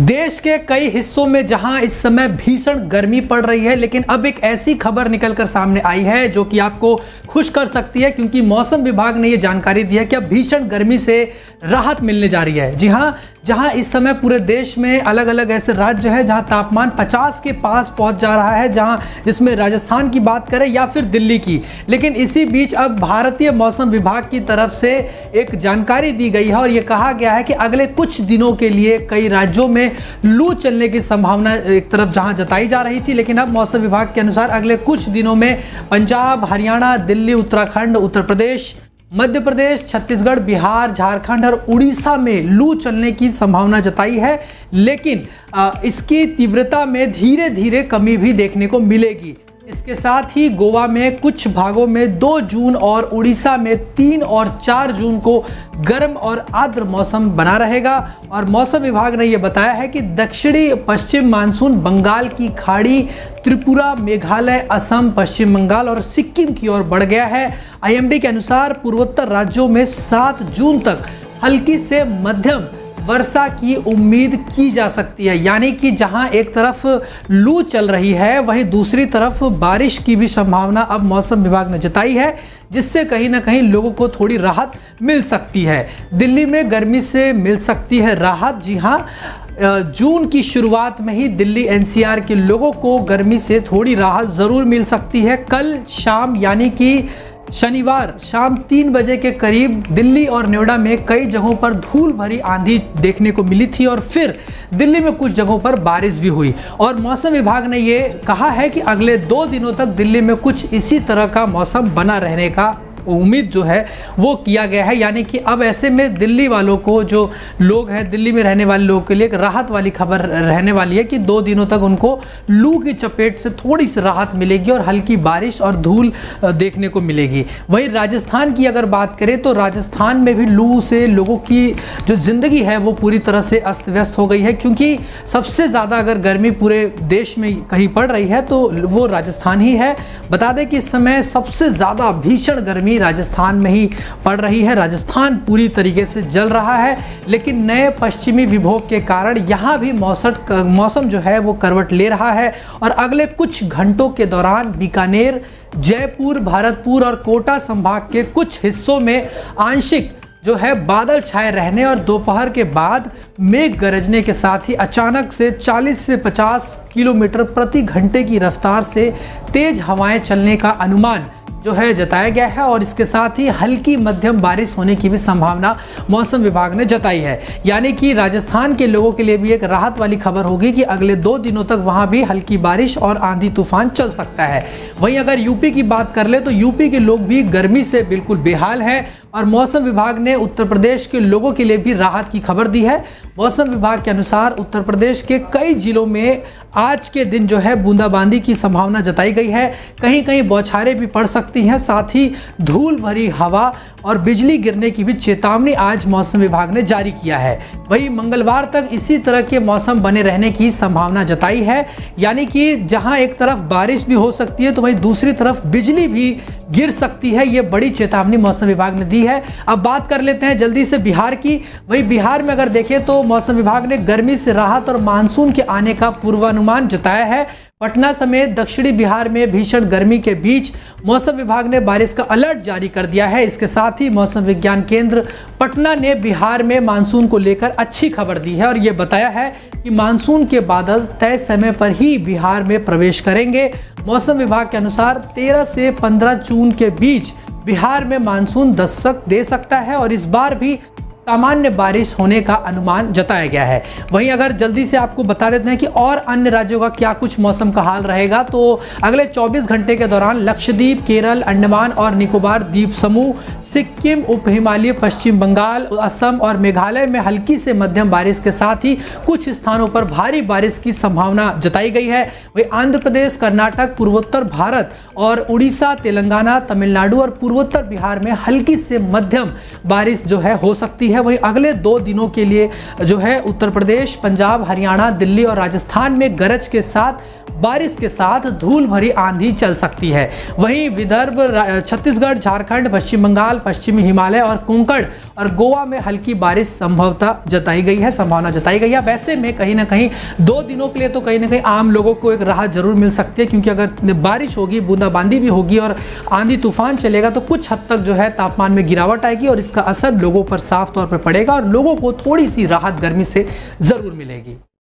देश के कई हिस्सों में जहां इस समय भीषण गर्मी पड़ रही है, लेकिन अब एक ऐसी खबर निकलकर सामने आई है जो कि आपको खुश कर सकती है, क्योंकि मौसम विभाग ने यह जानकारी दी है कि अब भीषण गर्मी से राहत मिलने जा रही है। जी हां, जहां इस समय पूरे देश में अलग अलग ऐसे राज्य हैं जहां तापमान 50 के पास पहुंच जा रहा है, जहां जिसमें राजस्थान की बात करें या फिर दिल्ली की। लेकिन इसी बीच अब भारतीय मौसम विभाग की तरफ से एक जानकारी दी गई है और ये कहा गया है कि अगले कुछ दिनों के लिए कई राज्यों में लू चलने की संभावना एक तरफ जहां जताई जा रही थी, लेकिन अब मौसम विभाग के अनुसार अगले कुछ दिनों में पंजाब, हरियाणा, दिल्ली, उत्तराखंड, उत्तर प्रदेश, मध्य प्रदेश, छत्तीसगढ़, बिहार, झारखंड और उड़ीसा में लू चलने की संभावना जताई है। लेकिन इसकी तीव्रता में धीरे धीरे कमी भी देखने को मिलेगी। इसके साथ ही गोवा में कुछ भागों में 2 जून और उड़ीसा में 3 और 4 जून को गर्म और आर्द्र मौसम बना रहेगा। और मौसम विभाग ने यह बताया है कि दक्षिणी पश्चिम मानसून बंगाल की खाड़ी, त्रिपुरा, मेघालय, असम, पश्चिम बंगाल और सिक्किम की ओर बढ़ गया है। आईएमडी के अनुसार पूर्वोत्तर राज्यों में 7 जून तक हल्की से मध्यम वर्षा की उम्मीद की जा सकती है। यानी कि जहां एक तरफ लू चल रही है, वहीं दूसरी तरफ बारिश की भी संभावना अब मौसम विभाग ने जताई है, जिससे कहीं ना कहीं लोगों को थोड़ी राहत मिल सकती है। दिल्ली में गर्मी से मिल सकती है राहत। जी हां, जून की शुरुआत में ही दिल्ली एनसीआर के लोगों को गर्मी से थोड़ी राहत ज़रूर मिल सकती है। कल शाम यानी कि शनिवार शाम 3 बजे के करीब दिल्ली और नोएडा में कई जगहों पर धूल भरी आंधी देखने को मिली थी और फिर दिल्ली में कुछ जगहों पर बारिश भी हुई। और मौसम विभाग ने ये कहा है कि अगले 2 दिनों तक दिल्ली में कुछ इसी तरह का मौसम बना रहने का उम्मीद जो है वो किया गया है। यानी कि अब ऐसे में दिल्ली वालों को, जो लोग हैं दिल्ली में रहने वाले लोगों के लिए एक राहत वाली खबर रहने वाली है कि 2 दिनों तक उनको लू की चपेट से थोड़ी सी राहत मिलेगी और हल्की बारिश और धूल देखने को मिलेगी। वहीं राजस्थान की अगर बात करें तो राजस्थान में भी लू से लोगों की जो ज़िंदगी है वो पूरी तरह से अस्त व्यस्त हो गई है, क्योंकि सबसे ज़्यादा अगर गर्मी पूरे देश में कहीं पड़ रही है तो वो राजस्थान ही है। बता दें कि इस समय सबसे ज़्यादा भीषण गर्मी राजस्थान में ही पड़ रही है। राजस्थान पूरी तरीके से जल रहा है, लेकिन नए पश्चिमी विभोग के कारण यहाँ भी मौसम जो है वो करवट ले रहा है। और अगले कुछ घंटों के दौरान बीकानेर, जयपुर, भरतपुर और कोटा संभाग के कुछ हिस्सों में आंशिक जो है बादल छाए रहने और दोपहर के बाद मेघ गरजने के साथ ही अचानक से 40 से 50 किलोमीटर प्रति घंटे की रफ्तार से तेज हवाएं चलने का अनुमान जो है जताया गया है। और इसके साथ ही हल्की मध्यम बारिश होने की भी संभावना मौसम विभाग ने जताई है। यानी कि राजस्थान के लोगों के लिए भी एक राहत वाली खबर होगी कि अगले 2 दिनों तक वहां भी हल्की बारिश और आंधी तूफान चल सकता है। वहीं अगर यूपी की बात कर ले तो यूपी के लोग भी गर्मी से बिल्कुल बेहाल हैं और मौसम विभाग ने उत्तर प्रदेश के लोगों के लिए भी राहत की खबर दी है। मौसम विभाग के अनुसार उत्तर प्रदेश के कई जिलों में आज के दिन जो है बूंदाबांदी की संभावना जताई गई है। कहीं कहीं बौछारें भी पड़ सकती हैं, साथ ही धूल भरी हवा और बिजली गिरने की भी चेतावनी आज मौसम विभाग ने जारी किया है। वहीं मंगलवार तक इसी तरह के मौसम बने रहने की संभावना जताई है। यानी कि जहां एक तरफ बारिश भी हो सकती है तो वहीं दूसरी तरफ बिजली भी गिर सकती है। ये बड़ी चेतावनी मौसम विभाग ने दी है। अब बात कर लेते हैं जल्दी से बिहार की। वहीं बिहार में अगर देखें तो मौसम विभाग ने गर्मी से राहत और मानसून के आने का पूर्वानुमान जताया है। पटना समेत दक्षिणी बिहार में भीषण गर्मी के बीच मौसम विभाग ने बारिश का अलर्ट जारी कर दिया है। इसके साथ ही मौसम विज्ञान केंद्र पटना ने बिहार में मानसून को लेकर अच्छी खबर दी है और ये बताया है कि मानसून के बादल तय समय पर ही बिहार में प्रवेश करेंगे। मौसम विभाग के अनुसार 13 से 15 जून के बीच बिहार में मानसून दस्तक दे सकता है और इस बार भी सामान्य बारिश होने का अनुमान जताया गया है। वहीं अगर जल्दी से आपको बता देते हैं कि और अन्य राज्यों का क्या कुछ मौसम का हाल रहेगा, तो अगले 24 घंटे के दौरान लक्षद्वीप, केरल, अंडमान और निकोबार द्वीप समूह, सिक्किम, उप हिमालय, पश्चिम बंगाल, असम और मेघालय में हल्की से मध्यम बारिश के साथ ही कुछ स्थानों पर भारी बारिश की संभावना जताई गई है। वहीं आंध्र प्रदेश, कर्नाटक, पूर्वोत्तर भारत और उड़ीसा, तेलंगाना, तमिलनाडु और पूर्वोत्तर बिहार में हल्की से मध्यम बारिश जो है हो सकती है। वहीं अगले 2 दिनों के लिए जो है उत्तर प्रदेश, पंजाब, हरियाणा, दिल्ली और राजस्थान में गरज के साथ बारिश के साथ धूल भरी आंधी चल सकती है। वहीं विदर्भ, छत्तीसगढ़, झारखंड, पश्चिम बंगाल, पश्चिमी हिमालय और कोंकण और गोवा में हल्की बारिश संभावना जताई गई है। वैसे में कहीं ना कहीं 2 दिनों के लिए तो कहीं ना कहीं आम लोगों को एक राहत जरूर मिल सकती है, क्योंकि अगर बारिश होगी, बूंदाबांदी भी होगी और आंधी तूफान चलेगा तो कुछ हद तक जो है तापमान में गिरावट आएगी और इसका असर लोगों पर साफ तौर पर पड़ेगा और लोगों को थोड़ी सी राहत गर्मी से जरूर मिलेगी।